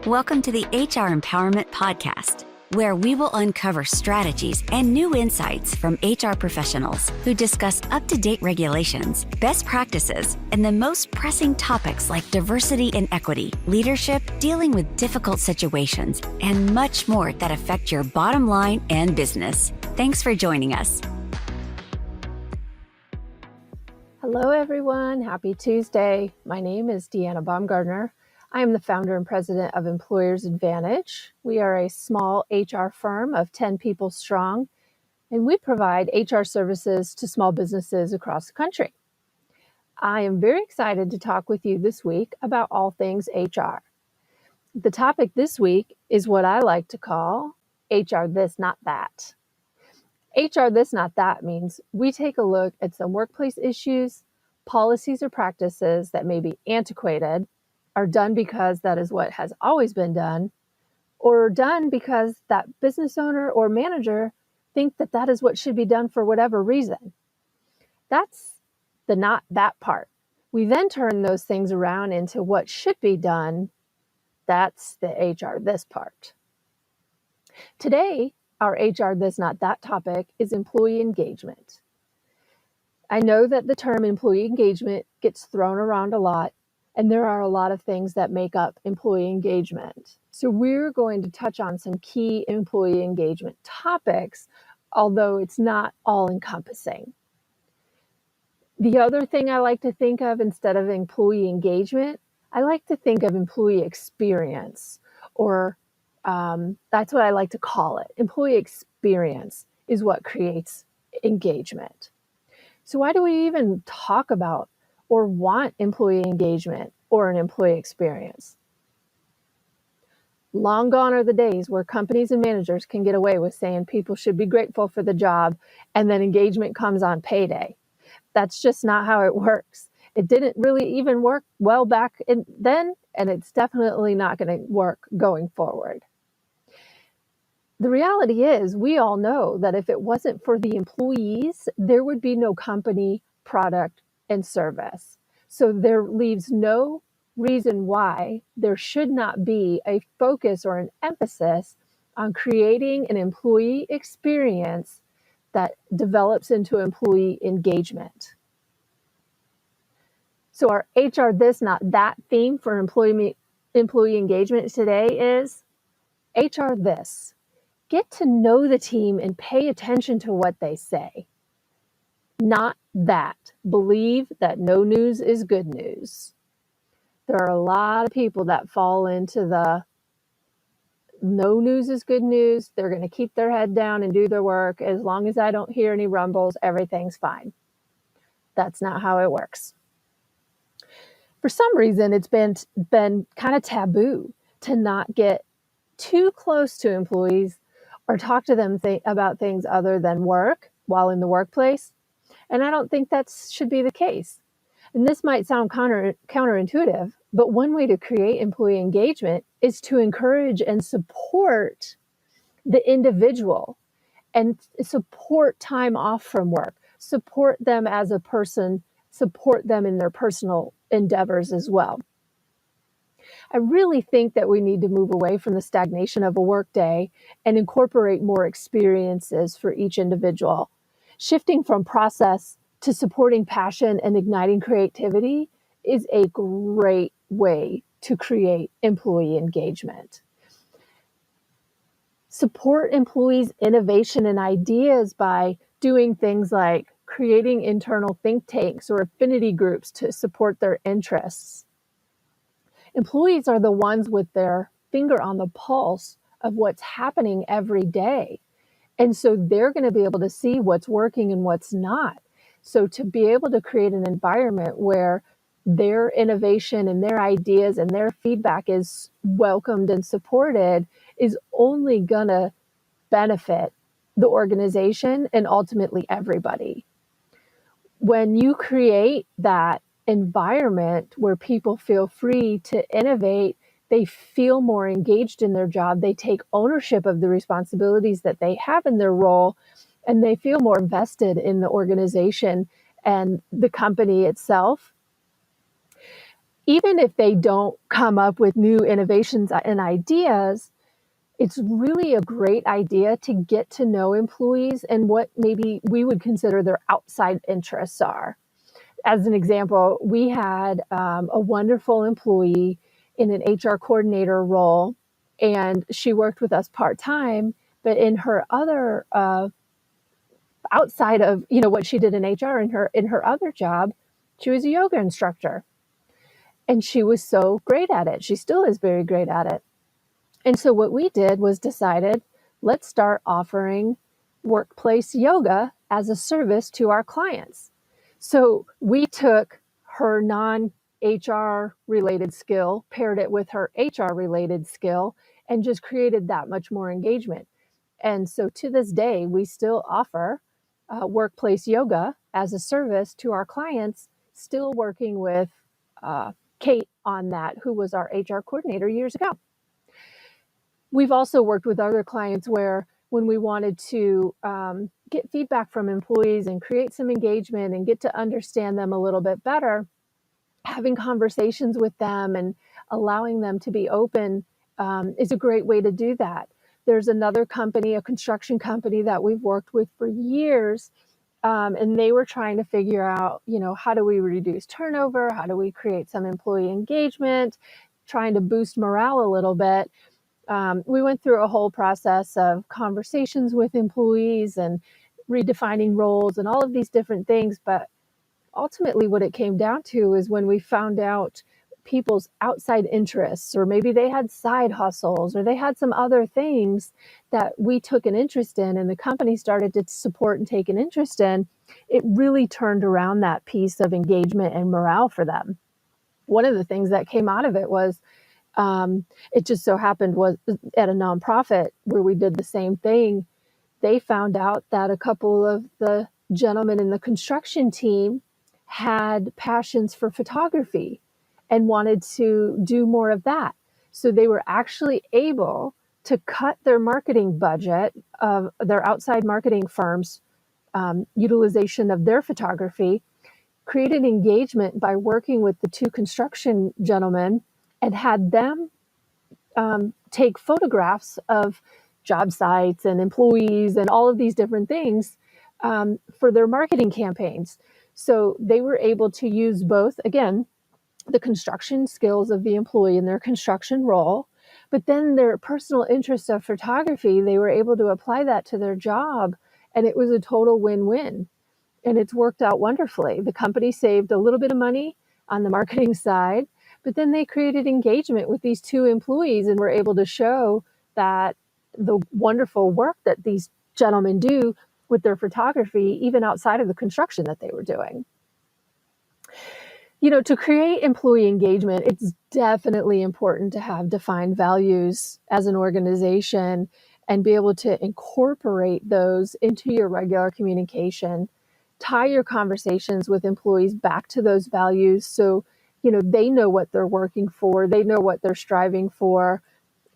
Welcome to the HR Empowerment Podcast, where we will uncover strategies and new insights from HR professionals who discuss up-to-date regulations, best practices, and the most pressing topics like diversity and equity, leadership, dealing with difficult situations, and much more that affect your bottom line and business. Thanks for joining us. Hello, everyone. Happy Tuesday. My name is Deanna Baumgartner. I am the founder and president of Employers Advantage. We are a small HR firm of 10 people strong, and we provide HR services to small businesses across the country. I am very excited to talk with you this week about all things HR. The topic this week is what I like to call HR this, not that. HR this, not that means we take a look at some workplace issues, policies or practices that may be antiquated, are done because that is what has always been done, or done because that business owner or manager think that that is what should be done for whatever reason. That's the not that part. We then turn those things around into what should be done. That's the HR this part. Today, our HR this, not that topic is employee engagement. I know that the term employee engagement gets thrown around a lot, and there are a lot of things that make up employee engagement. So we're going to touch on some key employee engagement topics, although it's not all encompassing. The other thing I like to think of instead of employee engagement, I like to think of employee experience, or that's what I like to call it. Employee experience is what creates engagement. So why do we even talk about or want employee engagement or an employee experience? Long gone are the days where companies and managers can get away with saying people should be grateful for the job and then engagement comes on payday. That's just not how it works. It didn't really even work well back then, and it's definitely not going to work going forward. The reality is, we all know that if it wasn't for the employees, there would be no company, product, and service. So there leaves no reason why there should not be a focus or an emphasis on creating an employee experience that develops into employee engagement. So our HR this, not that theme for employee engagement today is HR this. Get to know the team and pay attention to what they say. Not that. Believe that no news is good news. There are a lot of people that fall into the no news is good news. They're going to keep their head down and do their work. As long as I don't hear any rumbles, everything's fine. That's not how it works. For some reason, it's been kind of taboo to not get too close to employees or talk to them about things other than work while in the workplace. And I don't think that should be the case. And this might sound counterintuitive, but one way to create employee engagement is to encourage and support the individual and support time off from work, support them as a person, support them in their personal endeavors as well. I really think that we need to move away from the stagnation of a workday and incorporate more experiences for each individual. Shifting from process to supporting passion and igniting creativity is a great way to create employee engagement. Support employees' innovation and ideas by doing things like creating internal think tanks or affinity groups to support their interests. Employees are the ones with their finger on the pulse of what's happening every day. And so they're going to be able to see what's working and what's not. So to be able to create an environment where their innovation and their ideas and their feedback is welcomed and supported is only going to benefit the organization and ultimately everybody. When you create that environment where people feel free to innovate, they feel more engaged in their job, they take ownership of the responsibilities that they have in their role, and they feel more invested in the organization and the company itself. even if they don't come up with new innovations and ideas, it's really a great idea to get to know employees and what maybe we would consider their outside interests are. As an example, we had a wonderful employee in an HR coordinator role, and she worked with us part-time, but in her other outside of what she did in HR, in her other job, she was a yoga instructor, and she was so great at it. She still is very great at it. And so what we did was decided, let's start offering workplace yoga as a service to our clients. So we took her non-HR related skill, paired it with her HR related skill, and just created that much more engagement. And so to this day, we still offer workplace yoga as a service to our clients, still working with Kate on that, who was our HR coordinator years ago. We've also worked with other clients where when we wanted to get feedback from employees and create some engagement and get to understand them a little bit better, having conversations with them and allowing them to be open is a great way to do that. There's another company, a construction company that we've worked with for years, and they were trying to figure out, how do we reduce turnover? How do we create some employee engagement? Trying to boost morale a little bit. We went through a whole process of conversations with employees and redefining roles and all of these different things. But ultimately, what it came down to is when we found out people's outside interests, or maybe they had side hustles, or they had some other things that we took an interest in, and the company started to support and take an interest in, it really turned around that piece of engagement and morale for them. One of the things that came out of it was, it just so happened was at a nonprofit where we did the same thing. They found out that a couple of the gentlemen in the construction team had passions for photography and wanted to do more of that. So they were actually able to cut their marketing budget of their outside marketing firms' utilization of their photography, created engagement by working with the two construction gentlemen and had them take photographs of job sites and employees and all of these different things for their marketing campaigns. So they were able to use both, again, the construction skills of the employee in their construction role, but then their personal interest of photography, they were able to apply that to their job, and it was a total win-win. And it's worked out wonderfully. The company saved a little bit of money on the marketing side, but then they created engagement with these two employees and were able to show that the wonderful work that these gentlemen do with their photography, even outside of the construction that they were doing. To create employee engagement, it's definitely important to have defined values as an organization and be able to incorporate those into your regular communication. Tie your conversations with employees back to those values so they know what they're working for, they know what they're striving for,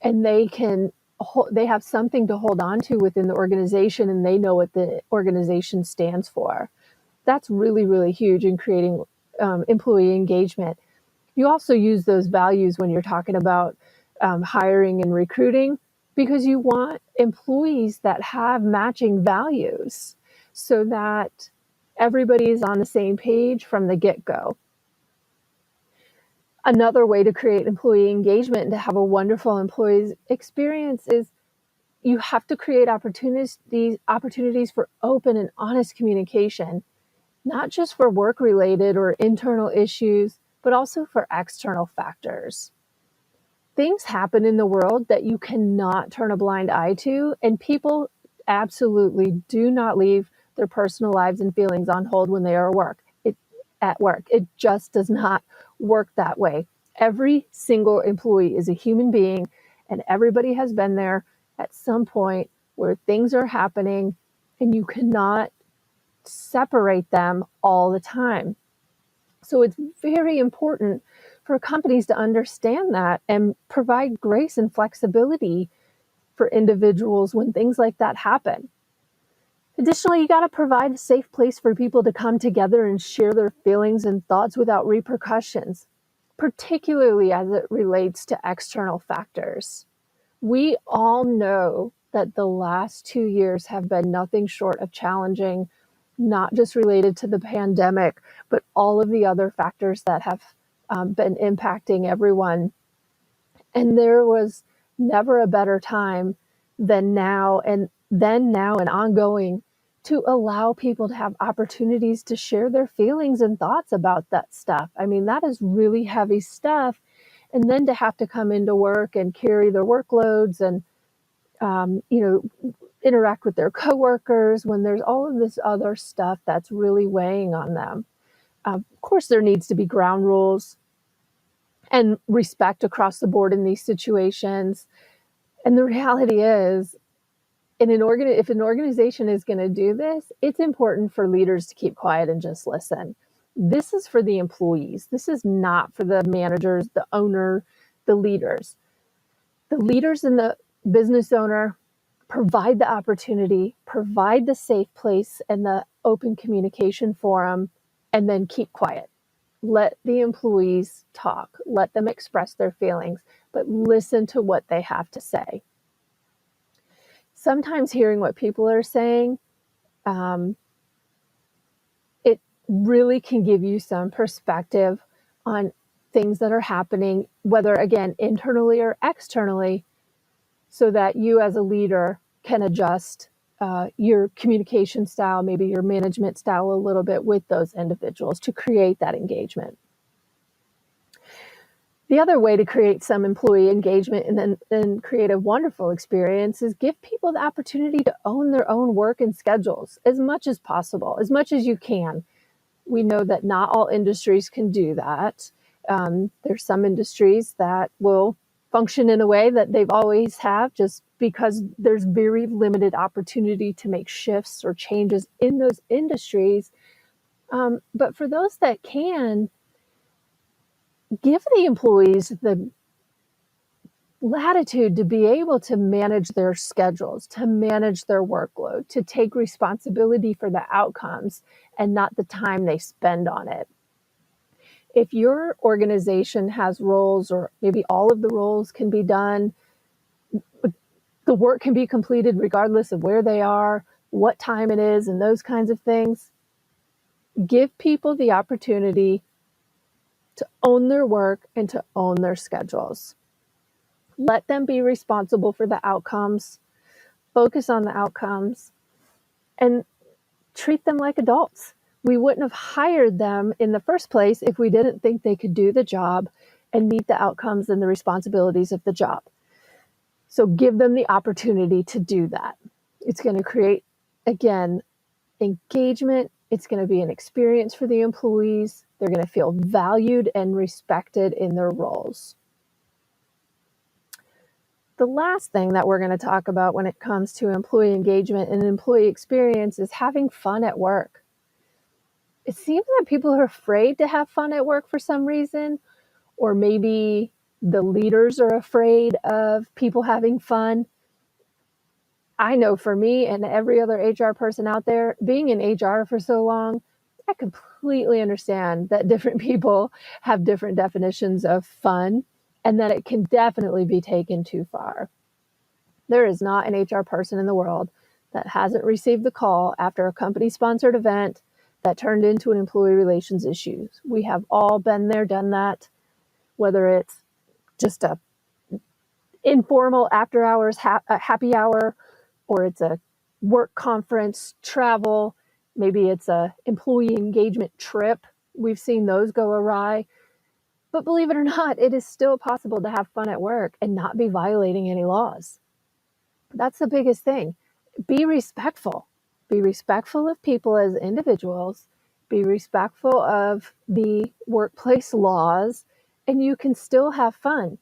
and they have something to hold on to within the organization, and they know what the organization stands for. That's really, really huge in creating employee engagement. You also use those values when you're talking about hiring and recruiting, because you want employees that have matching values so that everybody is on the same page from the get-go. Another way to create employee engagement and to have a wonderful employee experience is you have to create opportunities for open and honest communication, not just for work-related or internal issues, but also for external factors. Things happen in the world that you cannot turn a blind eye to, and people absolutely do not leave their personal lives and feelings on hold when they are at work. It just does not work that way. Every single employee is a human being, and everybody has been there at some point where things are happening, and you cannot separate them all the time. So it's very important for companies to understand that and provide grace and flexibility for individuals when things like that happen. Additionally, you got to provide a safe place for people to come together and share their feelings and thoughts without repercussions. particularly as it relates to external factors. We all know that the last 2 years have been nothing short of challenging, not just related to the pandemic, but all of the other factors that have been impacting everyone. And there was never a better time than now and ongoing to allow people to have opportunities to share their feelings and thoughts about that stuff. I mean, that is really heavy stuff. And then to have to come into work and carry their workloads and, interact with their coworkers when there's all of this other stuff that's really weighing on them. Of course, there needs to be ground rules and respect across the board in these situations. And the reality is, if an organization is going to do this, it's important for leaders to keep quiet and just listen. This is for the employees. This is not for the managers, the owner, the leaders. The leaders and the business owner provide the opportunity, provide the safe place and the open communication forum, and then keep quiet. Let the employees talk, let them express their feelings, but listen to what they have to say. Sometimes hearing what people are saying, it really can give you some perspective on things that are happening, whether, again, internally or externally, so that you as a leader can adjust your communication style, maybe your management style a little bit with those individuals to create that engagement. The other way to create some employee engagement and then create a wonderful experience is give people the opportunity to own their own work and schedules as much as possible, as much as you can. We know that not all industries can do that. There's some industries that will function in a way that they've always have, just because there's very limited opportunity to make shifts or changes in those industries. But for those that can, give the employees the latitude to be able to manage their schedules, to manage their workload, to take responsibility for the outcomes and not the time they spend on it. If your organization has roles, or maybe all of the roles can be done, the work can be completed regardless of where they are, what time it is, and those kinds of things, give people the opportunity to own their work and to own their schedules. Let them be responsible for the outcomes, focus on the outcomes, and treat them like adults. We wouldn't have hired them in the first place if we didn't think they could do the job and meet the outcomes and the responsibilities of the job. So give them the opportunity to do that. It's going to create, again, engagement. It's going to be an experience for the employees. They're going to feel valued and respected in their roles. The last thing that we're going to talk about when it comes to employee engagement and employee experience is having fun at work. It seems that people are afraid to have fun at work for some reason, or maybe the leaders are afraid of people having fun. I know for me and every other HR person out there, being in HR for so long, I completely understand that different people have different definitions of fun and that it can definitely be taken too far. There is not an HR person in the world that hasn't received the call after a company-sponsored event that turned into an employee relations issue. We have all been there, done that, whether it's just a informal after-hours happy hour, or it's a work conference, travel, maybe it's a employee engagement trip. We've seen those go awry. But believe it or not, it is still possible to have fun at work and not be violating any laws. That's the biggest thing. Be respectful. Be respectful of people as individuals. Be respectful of the workplace laws, and you can still have fun.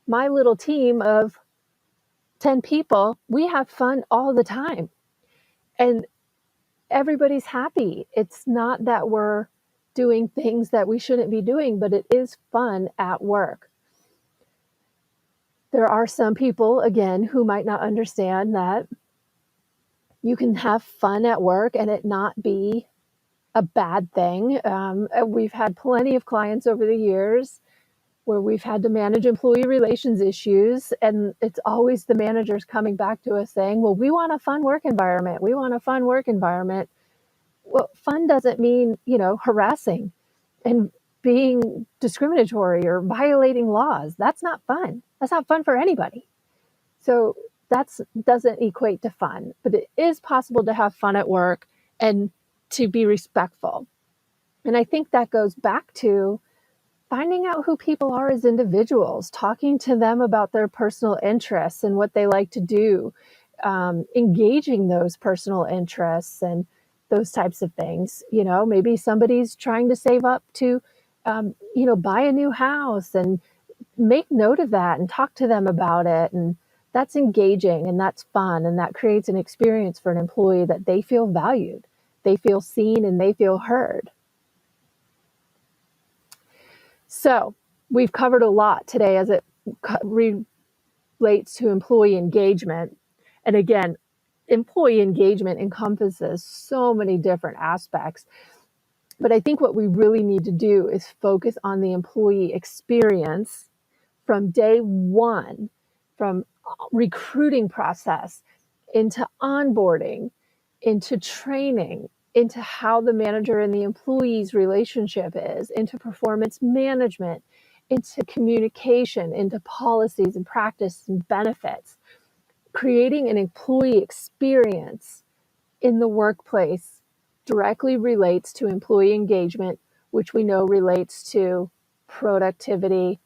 My little team of 10 people, we have fun all the time. And everybody's happy. It's not that we're doing things that we shouldn't be doing, but it is fun at work. There are some people, again, who might not understand that you can have fun at work and it not be a bad thing. We've had plenty of clients over the years where we've had to manage employee relations issues. And it's always the managers coming back to us saying, well, we want a fun work environment. We want a fun work environment. Well, fun doesn't mean, harassing and being discriminatory or violating laws. That's not fun. That's not fun for anybody. So that doesn't equate to fun, but it is possible to have fun at work and to be respectful. And I think that goes back to finding out who people are as individuals, talking to them about their personal interests and what they like to do, engaging those personal interests and those types of things. Maybe somebody's trying to save up to, buy a new house, and make note of that and talk to them about it. And that's engaging and that's fun. And that creates an experience for an employee that they feel valued, they feel seen, and they feel heard. So we've covered a lot today as it relates to employee engagement. And again, employee engagement encompasses so many different aspects. But I think what we really need to do is focus on the employee experience from day one, from recruiting process into onboarding, into training, into how the manager and the employee's relationship is, into performance management, into communication, into policies and practice and benefits. Creating an employee experience in the workplace directly relates to employee engagement, which we know relates to productivity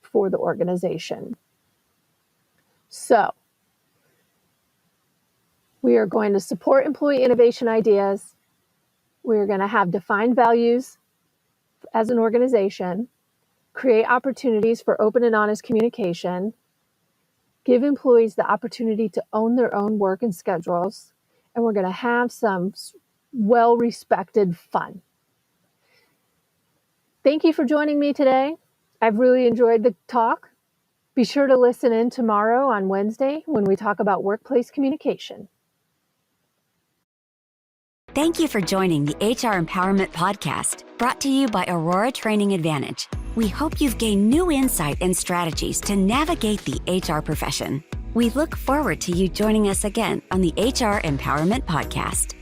for the organization. So we are going to support employee innovation ideas. We're going to have defined values as an organization, create opportunities for open and honest communication, give employees the opportunity to own their own work and schedules, and we're going to have some well-respected fun. Thank you for joining me today. I've really enjoyed the talk. Be sure to listen in tomorrow on Wednesday when we talk about workplace communication. Thank you for joining the HR Empowerment Podcast, brought to you by Aurora Training Advantage. We hope you've gained new insight and strategies to navigate the HR profession. We look forward to you joining us again on the HR Empowerment Podcast.